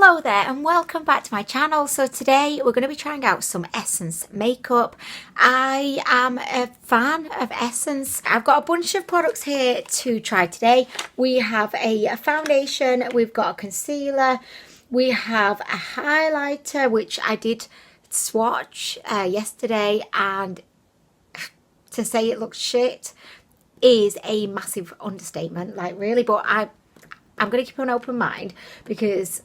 Hello there and welcome back to my channel. So today we're going to be trying out some Essence makeup. I am a fan of Essence. I've got a bunch of products here to try today. We have a foundation, we've got a concealer, we have a highlighter which I did swatch yesterday, and to say it looks shit is a massive understatement, like really, but I'm going to keep an open mind because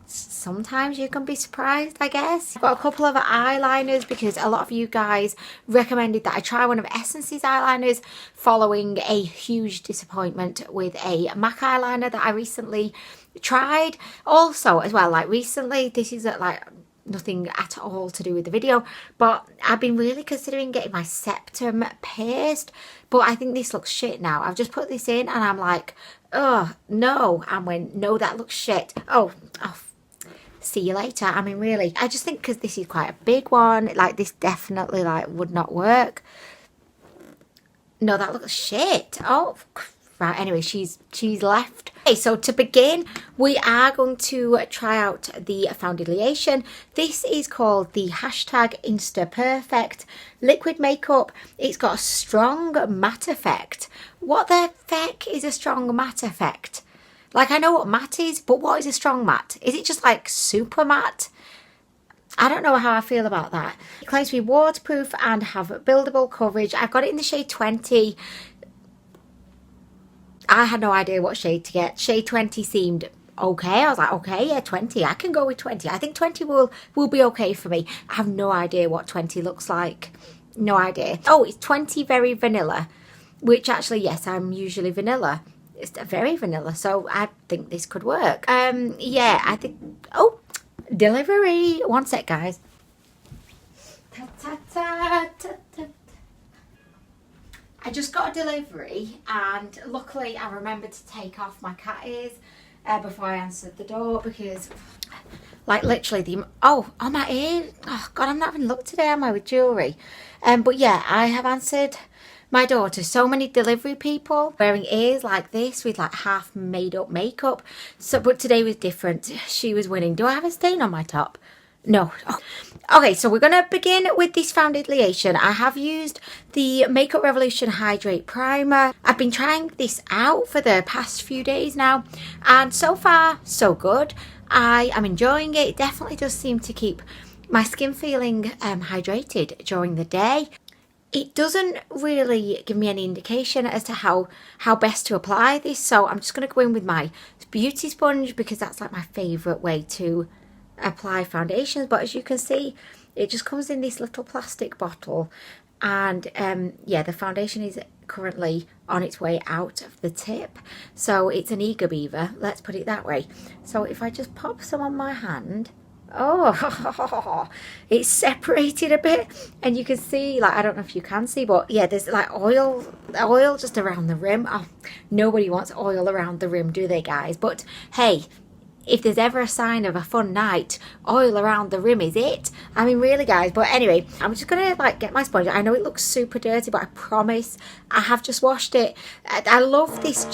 sometimes you can be surprised, I guess. I've got a couple of eyeliners because a lot of you guys recommended that I try one of Essence's eyeliners following a huge disappointment with a MAC eyeliner that I recently tried. Also, as well, like recently, this is like nothing at all to do with the video, but I've been really considering getting my septum pierced, but I think this looks shit now. I've just put this in and I'm like, oh no, Anwen, no, that looks shit. Oh, see you later. I mean, really, I just think because this is quite a big one, like this definitely like would not work. No, that looks shit. Oh, right. Anyway, she's left. Okay, so to begin, we are going to try out the foundation. This is called the hashtag Insta Perfect liquid makeup. It's got a strong matte effect. What the feck is a strong matte effect? Like, I know what matte is, but what is a strong matte? Is it just like super matte? I don't know how I feel about that. It claims to be waterproof and have buildable coverage. I've got it in the shade 20. I had no idea what shade to get. Shade 20 seemed okay. I was like, okay, yeah, 20. I can go with 20. I think 20 will be okay for me. I have no idea what 20 looks like. No idea. Oh, it's 20 very vanilla, which actually, yes, I'm usually vanilla. It's very vanilla, so I think this could work. Yeah, I think... Oh, delivery. One sec, guys. Ta, ta, ta, ta, ta. I just got a delivery, and luckily I remembered to take off my cat ears before I answered the door, because, like, literally the... Oh, my ear. Oh, God, I'm not having luck today, am I, with jewellery? But yeah, I have answered my daughter, so many delivery people wearing ears like this with like half made up makeup. So, but today was different. She was winning. Do I have a stain on my top? No. Oh. Okay, so we're going to begin with this foundation. I have used the Makeup Revolution Hydrate Primer. I've been trying this out for the past few days now, and so far, so good. I am enjoying it. It definitely does seem to keep my skin feeling hydrated during the day. It doesn't really give me any indication as to how best to apply this, so I'm just going to go in with my beauty sponge because that's like my favourite way to apply foundations. But as you can see, it just comes in this little plastic bottle, and yeah, the foundation is currently on its way out of the tip, so it's an eager beaver, let's put it that way. So if I just pop some on my hand, oh, it's separated a bit, and you can see, like, I don't know if you can see, but yeah, there's like oil just around the rim. Oh, nobody wants oil around the rim, do they, guys? But hey, if there's ever a sign of a fun night, oil around the rim is it. I mean, really, guys. But anyway, I'm just gonna like get my sponge. I know it looks super dirty, but I promise I have just washed it. I love this.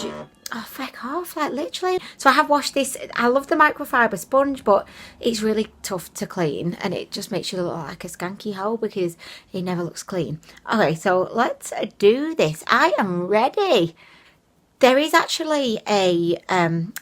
Oh, feck off, like literally. So I have washed this. I love the microfiber sponge, but it's really tough to clean, and it just makes you look like a skanky hole because it never looks clean. Okay, so let's do this. I am ready. There is actually a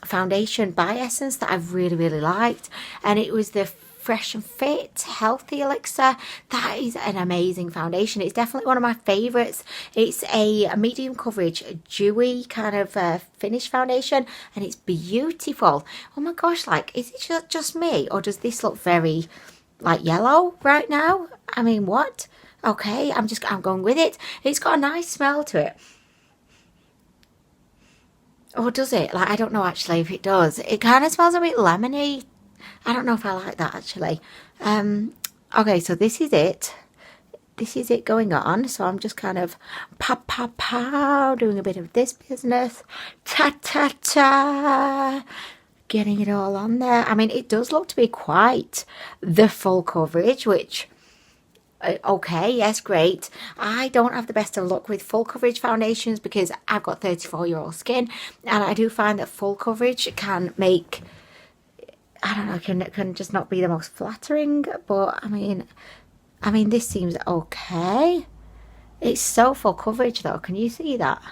foundation by Essence that I've really liked, and it was the Fresh and Fit Healthy Elixir. That is an amazing foundation. It's definitely one of my favourites. It's a medium coverage, dewy kind of finish foundation, and it's beautiful. Oh my gosh, like, is it just me, or does this look very like yellow right now? I mean, what? Okay, I'm going with it. It's got a nice smell to it. Or does it? Like, I don't know actually if it does. It kind of smells a bit lemony. I don't know if I like that actually. Okay, so this is it. This is it going on. So I'm just kind of doing a bit of this business. Getting it all on there. I mean, it does look to be quite the full coverage, which... okay, yes, great. I don't have the best of luck with full coverage foundations because I've got 34-year-old skin, and I do find that full coverage can make I don't know, can just not be the most flattering, but I mean this seems okay. It's so full coverage though, can you see that?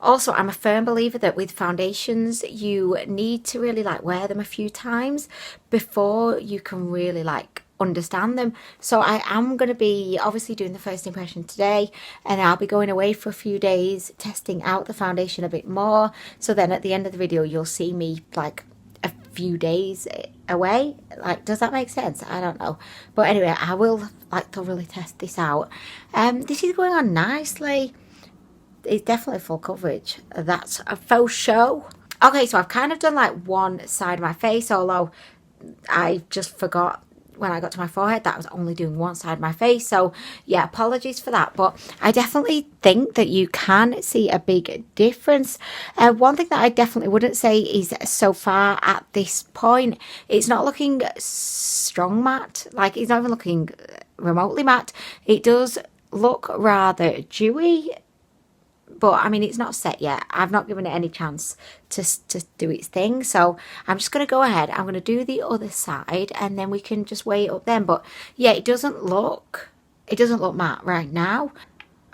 Also, I'm a firm believer that with foundations, you need to really like wear them a few times before you can really like understand them. So I am going to be obviously doing the first impression today, and I'll be going away for a few days testing out the foundation a bit more. So then at the end of the video, you'll see me like a few days away. Like, does that make sense? I don't know, but anyway, I will like thoroughly test this out. This is going on nicely. It's definitely full coverage, that's a faux show. Okay, so I've kind of done like one side of my face, although I just forgot when I got to my forehead that I was only doing one side of my face. So yeah, apologies for that, but I definitely think that you can see a big difference. One thing that I definitely wouldn't say is so far at this point, it's not looking strong matte, like it's not even looking remotely matte. It does look rather dewy, but I mean, it's not set yet. I've not given it any chance to do its thing. So I'm just going to go ahead. I'm going to do the other side and then we can just weigh it up then. But yeah, it doesn't look matte right now.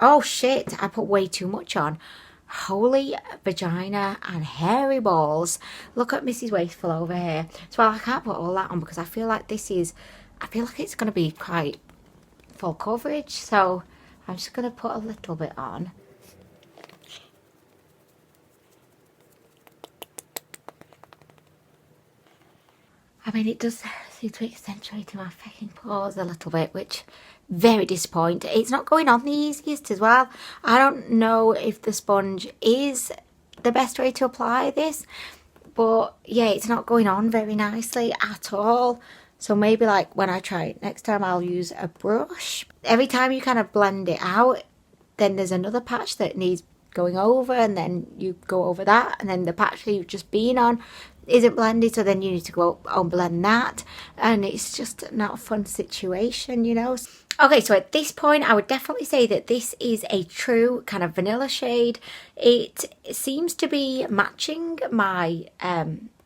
Oh shit, I put way too much on. Holy vagina and hairy balls. Look at Mrs. Wasteful over here. So I can't put all that on because I feel like I feel like it's going to be quite full coverage. So I'm just going to put a little bit on. I mean, it does seem to accentuate my fucking pores a little bit, which very disappointing. It's not going on the easiest as well. I don't know if the sponge is the best way to apply this, but yeah, it's not going on very nicely at all. So maybe like when I try it next time, I'll use a brush. Every time you kind of blend it out, then there's another patch that needs going over, and then you go over that, and then the patch that you've just been on isn't blended, so then you need to go and blend that, and it's just not a fun situation, you know. Okay, so at this point I would definitely say that this is a true kind of vanilla shade. It seems to be matching my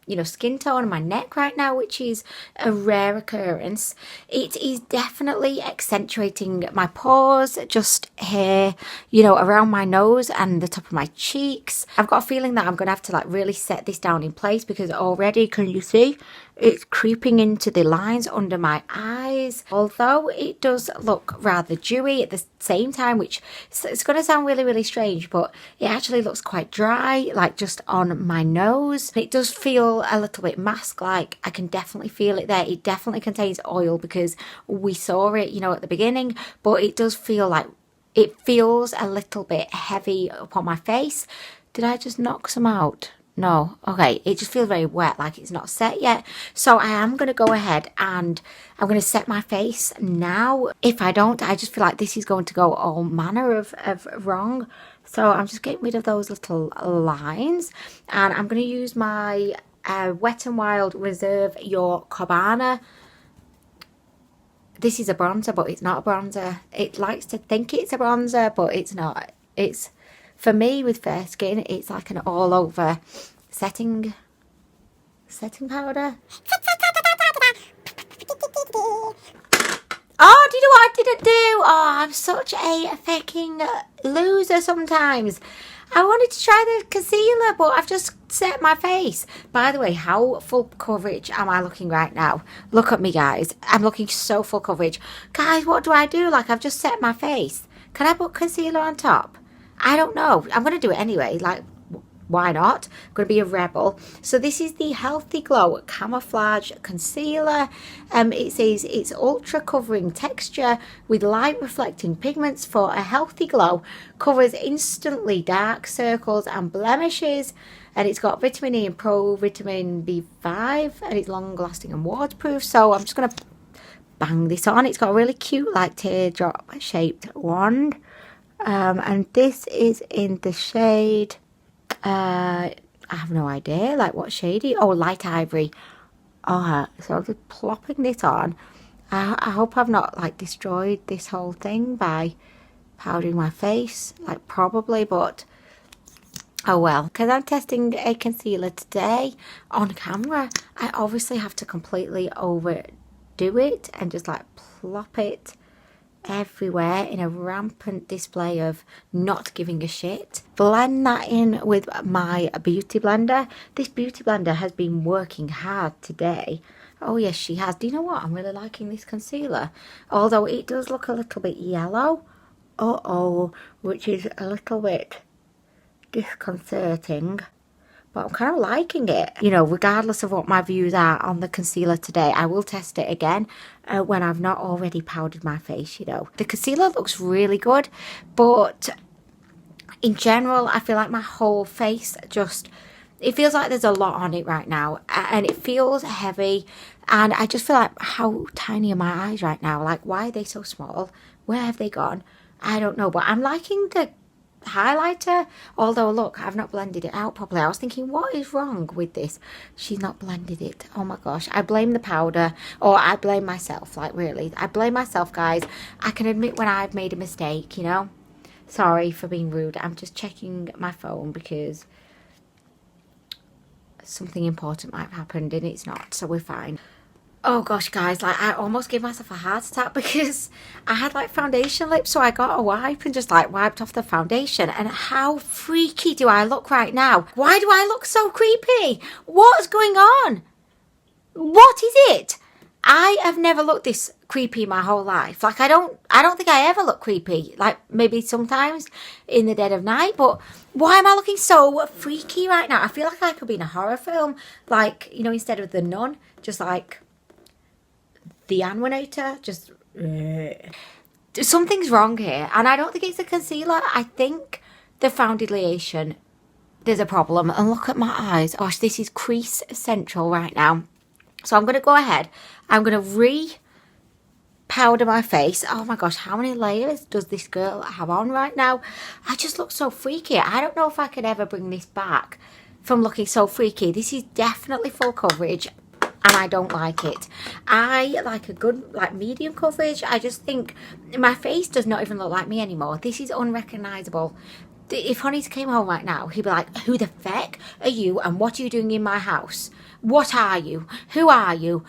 you know, skin tone on my neck right now, which is a rare occurrence. It is definitely accentuating my pores just here, you know, around my nose and the top of my cheeks. I've got a feeling that I'm going to have to like really set this down in place because already, can you see, it's creeping into the lines under my eyes. Although it does look rather dewy at the same time, which it's going to sound really, really strange, but it actually looks quite dry, like just on my nose. It does feel a little bit mask-like. I can definitely feel it there. It definitely contains oil because we saw it, you know, at the beginning, but it does feel like it feels a little bit heavy upon my face. Did I just knock some out? No. Okay, it just feels very wet, like it's not set yet. So I am going to go ahead and I'm going to set my face now. If I don't, I just feel like this is going to go all manner of wrong. So I'm just getting rid of those little lines, and I'm going to use my Wet n Wild Reserve Your Cabana. This is a bronzer, but it's not a bronzer. It likes to think it's a bronzer, but it's not. It's, for me with fair skin, it's like an all over setting powder. Oh, do you know what I didn't do? Oh, I'm such a fucking loser sometimes. I wanted to try the concealer, but I've just set my face. By the way, how full coverage am I looking right now? Look at me, guys. I'm looking so full coverage. Guys, what do I do? Like, I've just set my face. Can I put concealer on top? I don't know. I'm going to do it anyway. Like, why not? I'm going to be a rebel. So this is the Healthy Glow Camouflage Concealer. It says it's ultra covering texture with light reflecting pigments for a healthy glow. Covers instantly dark circles and blemishes. And it's got vitamin E and pro vitamin B5. And it's long lasting and waterproof. So I'm just going to bang this on. It's got a really cute like teardrop shaped wand. And this is in the shade... I have no idea, like what shade? Oh, light ivory. Oh, so I'm just plopping this on. I hope I've not like destroyed this whole thing by powdering my face, like probably, but Oh well, because I'm testing a concealer today on camera, I obviously have to completely overdo it and just like plop it everywhere in a rampant display of not giving a shit. Blend that in with my beauty blender. This beauty blender has been working hard today. Oh yes, she has. Do you know what? I'm really liking this concealer. Although it does look a little bit yellow. Which is a little bit disconcerting. But I'm kind of liking it. You know, regardless of what my views are on the concealer today, I will test it again when I've not already powdered my face, you know. The concealer looks really good, but in general, I feel like my whole face just, it feels like there's a lot on it right now, and it feels heavy, and I just feel like, how tiny are my eyes right now? Like, why are they so small? Where have they gone? I don't know, but I'm liking the highlighter, although look, I've not blended it out properly. I was thinking, what is wrong with this? She's not blended it. Oh my gosh, I blame the powder, or I blame myself. Like, really, I blame myself, guys. I can admit when I've made a mistake, you know. Sorry for being rude. I'm just checking my phone because something important might have happened and it's not, so we're fine. Oh gosh, guys, like I almost gave myself a heart attack because I had like foundation lips, so I got a wipe and just like wiped off the foundation. And how freaky do I look right now? Why do I look so creepy? What's going on? What is it? I have never looked this creepy my whole life. Like I don't think I ever look creepy. Like maybe sometimes in the dead of night, but why am I looking so freaky right now? I feel like I could be in a horror film, like, you know, instead of the nun, just like the Anwenator, just something's wrong here, and I don't think it's a concealer. I think the foundation, there's a problem. And look at my eyes. Gosh, this is crease central right now. So I'm going to go ahead. I'm going to powder my face. Oh my gosh, how many layers does this girl have on right now? I just look so freaky. I don't know if I could ever bring this back from looking so freaky. This is definitely full coverage, and I don't like it. I like a good, like, medium coverage. I just think my face does not even look like me anymore. This is unrecognisable. If Honeys came home right now, he'd be like, who the feck are you and what are you doing in my house? What are you? Who are you?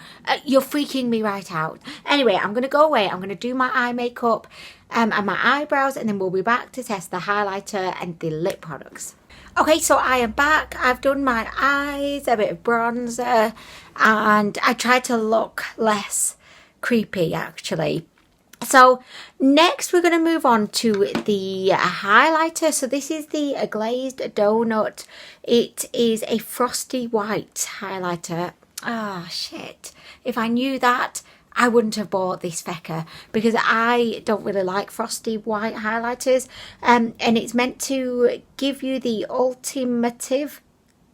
You're freaking me right out. Anyway, I'm going to go away. I'm going to do my eye makeup and my eyebrows, and then we'll be back to test the highlighter and the lip products. Okay, so I am back. I've done my eyes, a bit of bronzer, and I tried to look less creepy, actually. So next we're going to move on to the highlighter. So this is the Glazed Donut. It is a frosty white highlighter. Ah, shit. If I knew that, I wouldn't have bought this fecker, because I don't really like frosty white highlighters. And it's meant to give you the ultimative...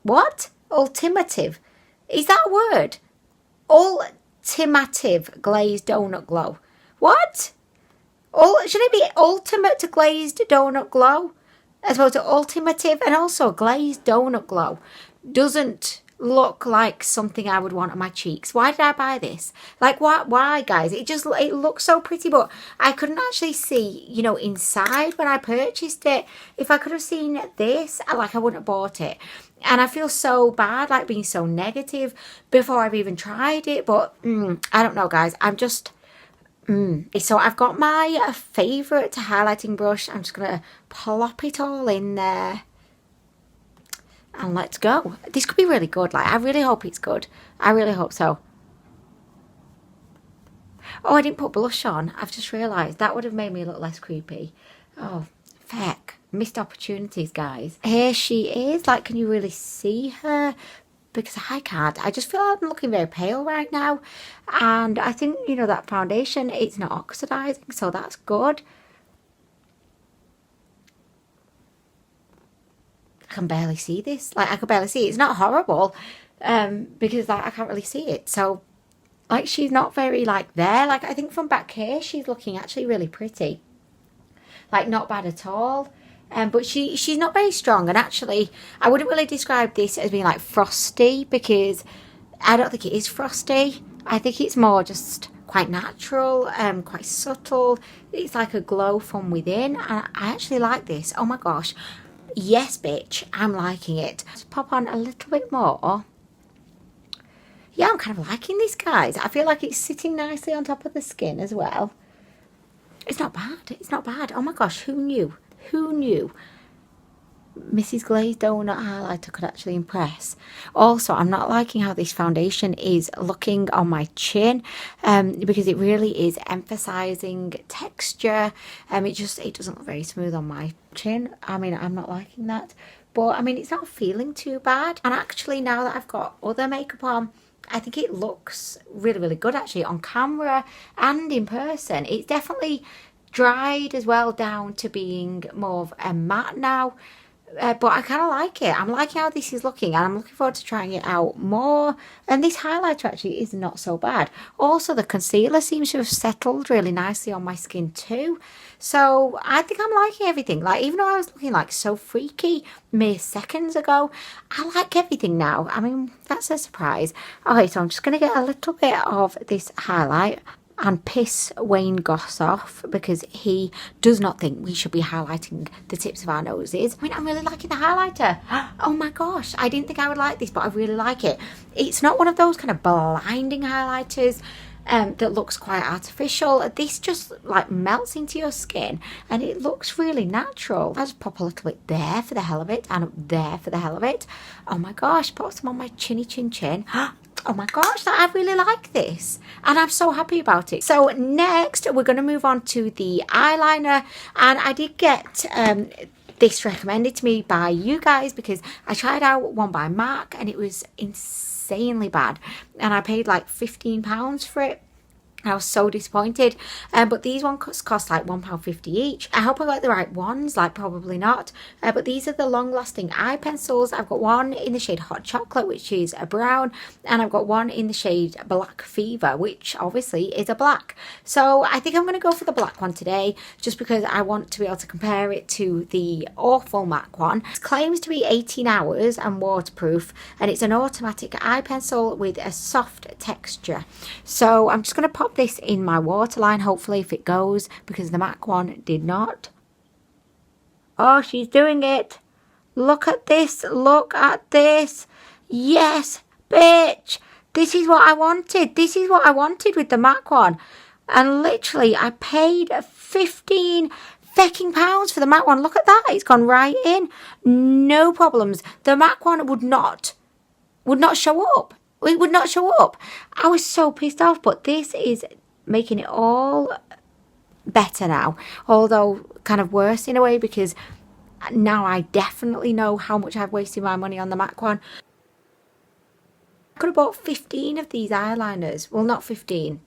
What? Ultimative? Is that a word? Ultimative glazed donut glow. What? Should it be ultimate glazed donut glow as opposed to ultimative? And also glazed donut glow doesn't look like something I would want on my cheeks. Why did I buy this? Like, why guys? It looks so pretty, but I couldn't actually see, you know, inside when I purchased it. If I could have seen this, I wouldn't have bought it. And I feel so bad, like being so negative before I've even tried it. But I don't know, guys. I'm just... So I've got my favourite highlighting brush. I'm just going to plop it all in there. And let's go. This could be really good. Like, I really hope it's good. I really hope so. Oh, I didn't put blush on. I've just realised. That would have made me look less creepy. Oh, feck. Missed opportunities, guys. Here she is. Like, can you really see her? Because I can't. I just feel like I'm looking very pale right now. And I think, you know, that foundation, it's not oxidising, so that's good. I can barely see this. Like, I can barely see it. It's not horrible, because, like, I can't really see it. So, like, she's not very, like, there. Like, I think from back here, she's looking actually really pretty. Like, not bad at all. But she's not very strong, and actually I wouldn't really describe this as being like frosty, because I don't think it is frosty. I think it's more just quite natural, quite subtle. It's like a glow from within, and I actually like this. Oh my gosh, yes, bitch, I'm liking it. Just pop on a little bit more. Yeah, I'm kind of liking this, guys. I feel like it's sitting nicely on top of the skin as well. It's not bad. It's not bad. Oh my gosh, who knew? Who knew Mrs. Glazed Donut highlighter could actually impress? Also, I'm not liking how this foundation is looking on my chin, because it really is emphasizing texture. It doesn't look very smooth on my chin. I mean, I'm not liking that. But I mean, it's not feeling too bad. And actually, now that I've got other makeup on, I think it looks really, really good actually on camera and in person. It's definitely dried as well down to being more of a matte now. But I kind of like it. I'm liking how this is looking, and I'm looking forward to trying it out more. And this highlighter actually is not so bad. Also, the concealer seems to have settled really nicely on my skin too. So I think I'm liking everything. Like, even though I was looking like so freaky mere seconds ago, I like everything now. I mean, that's a surprise. Okay, so I'm just going to get a little bit of this highlight and piss Wayne Goss off, because he does not think we should be highlighting the tips of our noses. I mean, I'm really liking the highlighter. Oh my gosh, I didn't think I would like this, but I really like it. It's not one of those kind of blinding highlighters that looks quite artificial. This just like melts into your skin and it looks really natural. I just pop a little bit there for the hell of it, and up there for the hell of it. Oh my gosh, put some on my chinny chin chin. Oh my gosh, I really like this, and I'm so happy about it. So next we're going to move on to the eyeliner, and I did get this recommended to me by you guys because I tried out one by MAC and it was insanely bad, and I paid like £15 for it. I was so disappointed, but these ones cost like £1.50 each. I hope I got the right ones, like probably not, but these are the long lasting eye pencils. I've got one in the shade Hot Chocolate, which is a brown, and I've got one in the shade Black Fever, which obviously is a black. So I think I'm going to go for the black one today, just because I want to be able to compare it to the awful MAC one. It claims to be 18 hours and waterproof, and it's an automatic eye pencil with a soft texture. So I'm just going to pop this in my waterline, hopefully, if it goes, because the MAC one did not. Oh, she's doing it. Look at this. Look at this. Yes, bitch. This is what I wanted. This is what I wanted with the MAC one. And literally, I paid 15 fecking pounds for the MAC one. Look at that. It's gone right in. No problems. The MAC one would not show up. It would not show up. I was so pissed off, but this is making it all better now. Although kind of worse in a way, because now I definitely know how much I've wasted my money on the MAC one. I could have bought 15 of these eyeliners. Well, not 15,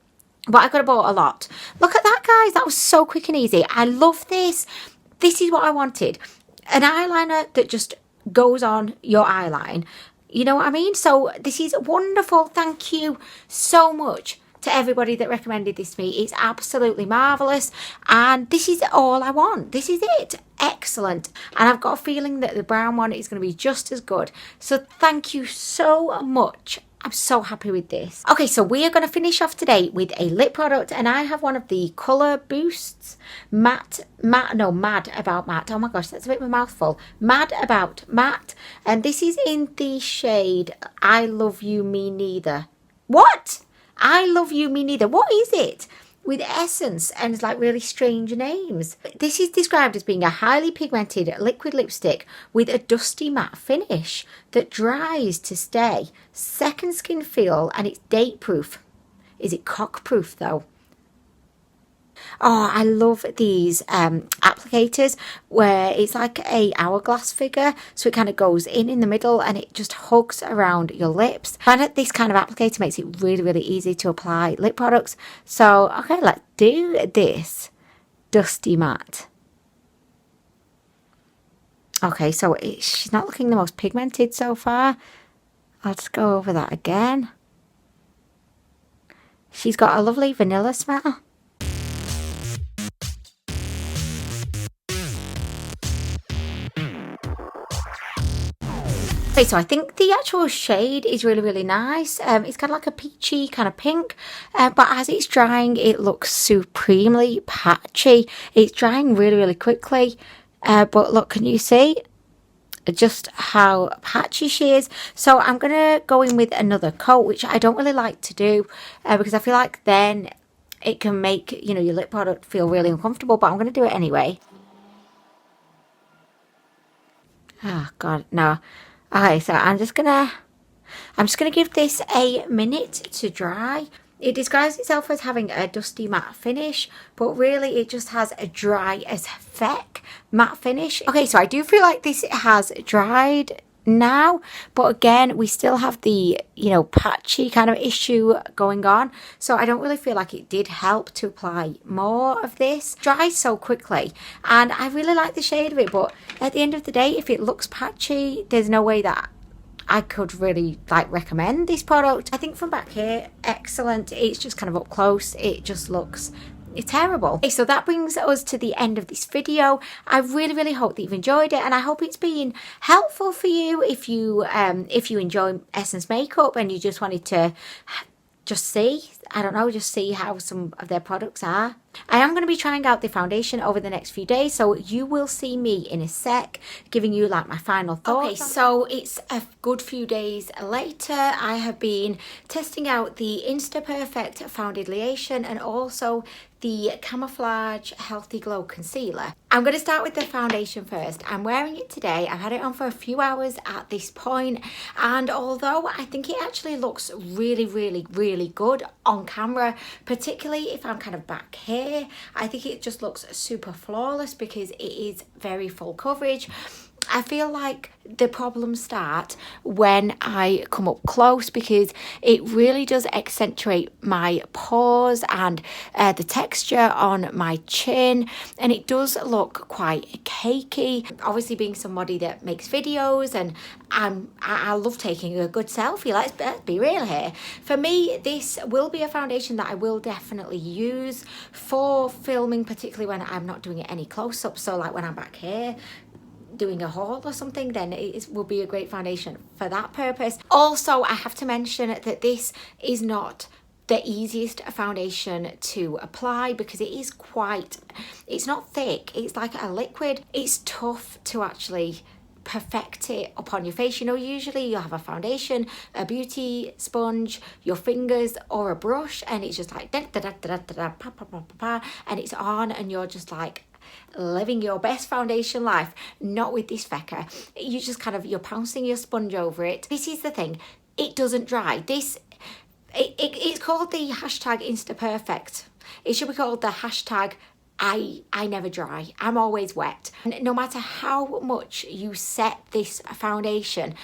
but I could have bought a lot. Look at that, guys. That was so quick and easy. I love this. This is what I wanted. An eyeliner that just goes on your eyeline. You know what I mean? So this is wonderful. Thank you so much to everybody that recommended this to me. It's absolutely marvellous. And this is all I want. This is it. Excellent. And I've got a feeling that the brown one is going to be just as good. So thank you so much. I'm so happy with this. Okay, so we are going to finish off today with a lip product, and I have one of the Colour Boosts Mad About Matte. Oh my gosh, that's a bit of a mouthful. Mad About Matte, and this is in the shade I Love You Me Neither. What? I Love You Me Neither. What is it? With essence and like really strange names. This is described as being a highly pigmented liquid lipstick with a dusty matte finish that dries to stay. Second skin feel, and it's date proof. Is it cock proof though? Oh, I love these applicators where it's like a hourglass figure, so it kind of goes in the middle and it just hugs around your lips. I find that this kind of applicator makes it really, really easy to apply lip products. So, okay, let's do this dusty matte. Okay, so she's not looking the most pigmented so far. I'll just go over that again. She's got a lovely vanilla smell. Okay, so I think the actual shade is really, really nice. It's kind of like a peachy kind of pink, but as it's drying, it looks supremely patchy. It's drying really, really quickly, but look, can you see? just how patchy she is. So I'm going to go in with another coat, which I don't really like to do because I feel like then it can make, you know, your lip product feel really uncomfortable, but I'm going to do it anyway. Oh God, no. Okay, so I'm just gonna give this a minute to dry. It describes itself as having a dusty matte finish, but really it just has a dry as feck matte finish. Okay, so I do feel like this has dried now, but again, we still have the, you know, patchy kind of issue going on. So I don't really feel like it did help to apply more of this. It dries so quickly, and I really like the shade of it, but at the end of the day, if it looks patchy, there's no way that I could really like recommend this product. I think from back here, excellent. It's just kind of up close, it just looks, it's terrible. Okay, so that brings us to the end of this video. I really hope that you've enjoyed it, and I hope it's been helpful for you if you enjoy Essence makeup and you just wanted to just see, I don't know, just see how some of their products are. I am going to be trying out the foundation over the next few days, so you will see me in a sec giving you like my final thoughts. Okay, so it's a good few days later. I have been testing out the Insta Perfect Foundation and also the Camouflage Healthy Glow Concealer. I'm going to start with the foundation first. I'm wearing it today. I've had it on for a few hours at this point, and although I think it actually looks really good on camera, particularly if I'm kind of back here, I think it just looks super flawless because it is very full coverage. I feel like the problems start when I come up close because it really does accentuate my pores and the texture on my chin, and it does look quite cakey. Obviously, being somebody that makes videos, and I love taking a good selfie, let's be real here. For me, this will be a foundation that I will definitely use for filming, particularly when I'm not doing any close-ups. So like when I'm back here doing a haul or something, then it will be a great foundation for that purpose. Also, I have to mention that this is not the easiest foundation to apply because it is quite, it's not thick, it's like a liquid. It's tough to actually perfect it upon your face. You know, usually you have a foundation, a beauty sponge, your fingers, or a brush, and it's just like da da da da da da pa pa pa pa pa, and it's on, and you're just like living your best foundation life. Not with this fecker. You just kind of, you're pouncing your sponge over it. This is the thing, it doesn't dry. This it's called the hashtag InstaPerfect. It should be called the hashtag I never dry. I'm always wet. And no matter how much you set this foundation,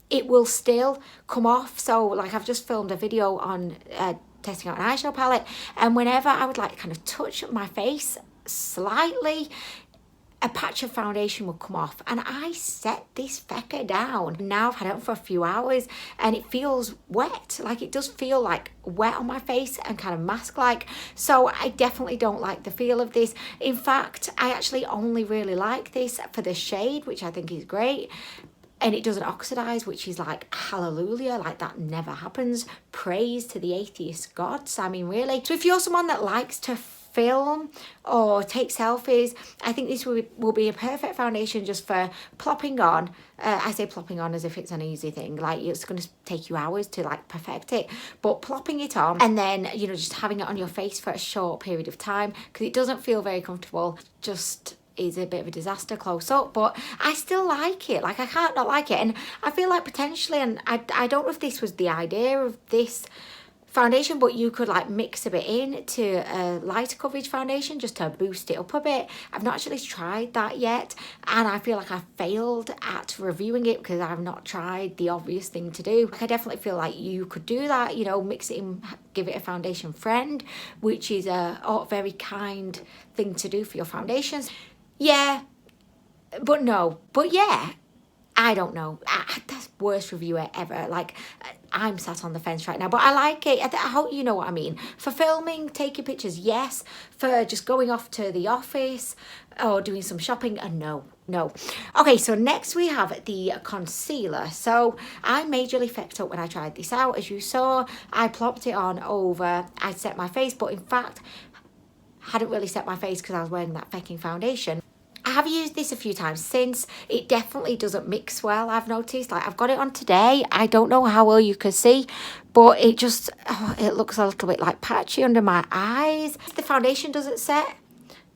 it will still come off. So like I've just filmed a video on testing out an eyeshadow palette, and whenever I would like kind of touch my face slightly, a patch of foundation will come off, and I set this fecker down. Now I've had it on for a few hours and it feels wet. Like it does feel like wet on my face and kind of mask like. So I definitely don't like the feel of this. In fact, I actually only really like this for the shade, which I think is great. And it doesn't oxidize, which is like hallelujah, like that never happens. Praise to the atheist gods. I mean, really. So if you're someone that likes to film or take selfies, I think this will be a perfect foundation just for plopping on. I say plopping on as if it's an easy thing, like it's going to take you hours to like perfect it, but plopping it on and then, you know, just having it on your face for a short period of time, because it doesn't feel very comfortable, just is a bit of a disaster close up. But I still like it, like I can't not like it. And I feel like potentially, and I don't know if this was the idea of this foundation, but you could like mix a bit in to a lighter coverage foundation just to boost it up a bit. I've not actually tried that yet, and I feel like I failed at reviewing it because I've not tried the obvious thing to do. Like I definitely feel like you could do that, you know, mix it in, give it a foundation friend, which is a very kind thing to do for your foundations. Yeah, but no, but yeah, I don't know. That's worst reviewer ever. Like, I'm sat on the fence right now, but I like it. I hope you know what I mean. For filming, taking pictures, yes. For just going off to the office or doing some shopping, no. Okay, so next we have the concealer. So I majorly fecked up when I tried this out. As you saw, I plopped it on over, I set my face, but in fact, hadn't really set my face because I was wearing that fecking foundation. I have used this a few times since. It definitely doesn't mix well, I've noticed. Like, I've got it on today. I don't know how well you can see, but it just, oh, it looks a little bit like patchy under my eyes. The foundation doesn't set.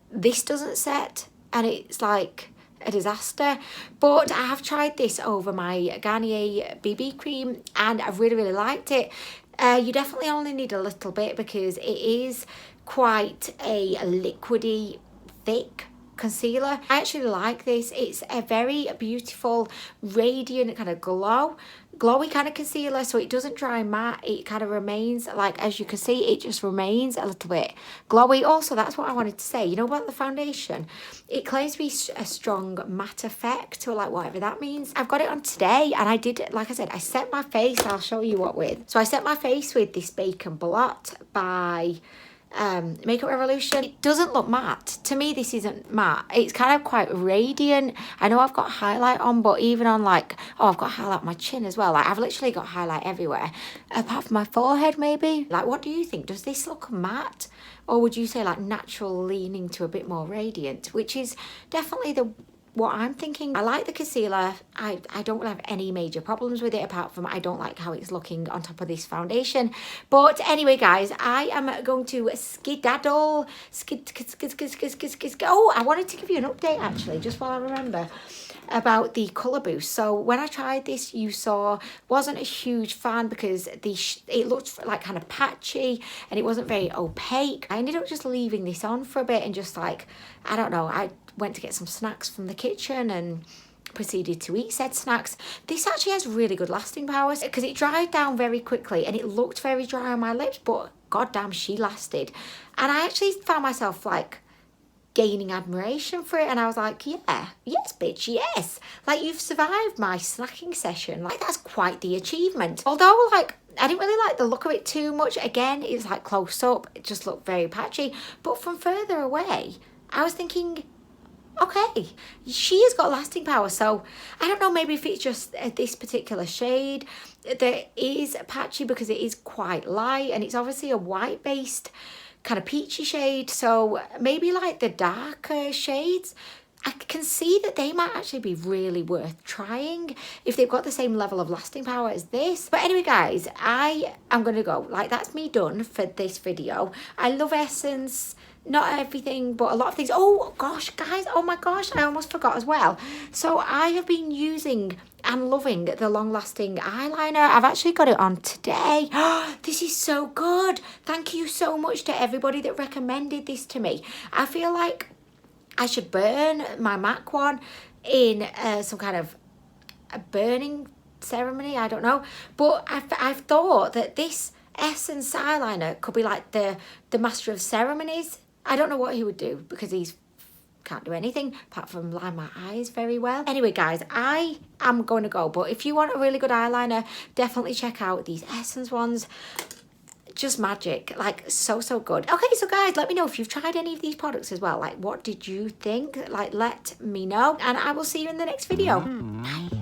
This doesn't set. And it's like a disaster. But I have tried this over my Garnier BB cream and I've really, really liked it. You definitely only need a little bit because it is quite a liquidy, thick concealer. I actually like this. It's a very beautiful, radiant kind of glowy kind of concealer, so it doesn't dry matte. It kind of remains, like, as you can see, it just remains a little bit glowy. Also, that's what I wanted to say, you know, about the foundation, it claims to be a strong matte effect, or like whatever that means. I've got it on today and I did, like I said, I set my face, I'll show you what with. So I set my face with this Bacon Blot by Makeup Revolution. It doesn't look matte. To me, this isn't matte. It's kind of quite radiant. I know I've got highlight on, but even on, like, oh, I've got highlight on my chin as well. Like, I've literally got highlight everywhere, apart from my forehead, maybe. Like, what do you think? Does this look matte? Or would you say, like, natural leaning to a bit more radiant? Which is definitely what I'm thinking. I like the concealer. I don't have any major problems with it, apart from I don't like how it's looking on top of this foundation. But anyway, guys, I am going to skedaddle. Oh, I wanted to give you an update, actually, just while I remember, about the colour boost. So when I tried this, you saw, wasn't a huge fan because it looked like kind of patchy and it wasn't very opaque. I ended up just leaving this on for a bit and just, like, I don't know, I went to get some snacks from the kitchen and proceeded to eat said snacks. This actually has really good lasting powers because it dried down very quickly and it looked very dry on my lips, but goddamn, she lasted. And I actually found myself, like, gaining admiration for it, and I was like, yeah, yes bitch, yes, like, you've survived my snacking session. Like, that's quite the achievement. Although, like, I didn't really like the look of it too much. Again, it's like close up, it just looked very patchy, but from further away I was thinking, okay, she has got lasting power. So I don't know, maybe if it's just this particular shade that is patchy because it is quite light and it's obviously a white based kind of peachy shade. So maybe like the darker shades, I can see that they might actually be really worth trying if they've got the same level of lasting power as this. But anyway, guys, I am going to go. Like, that's me done for this video. I love Essence. Not everything, but a lot of things. Oh gosh, guys, oh my gosh, I almost forgot as well. So I have been using and loving the long-lasting eyeliner. I've actually got it on today. This is so good. Thank you so much to everybody that recommended this to me. I feel like I should burn my MAC one in some kind of a burning ceremony, I don't know. But I've thought that this Essence eyeliner could be like the master of ceremonies. I don't know what he would do because he's can't do anything apart from line my eyes very well. Anyway, guys, I am going to go, but if you want a really good eyeliner, definitely check out these Essence ones. Just magic, like, so good. Okay, so guys, let me know if you've tried any of these products as well. Like, what did you think? Like, let me know, and I will see you in the next video. Bye.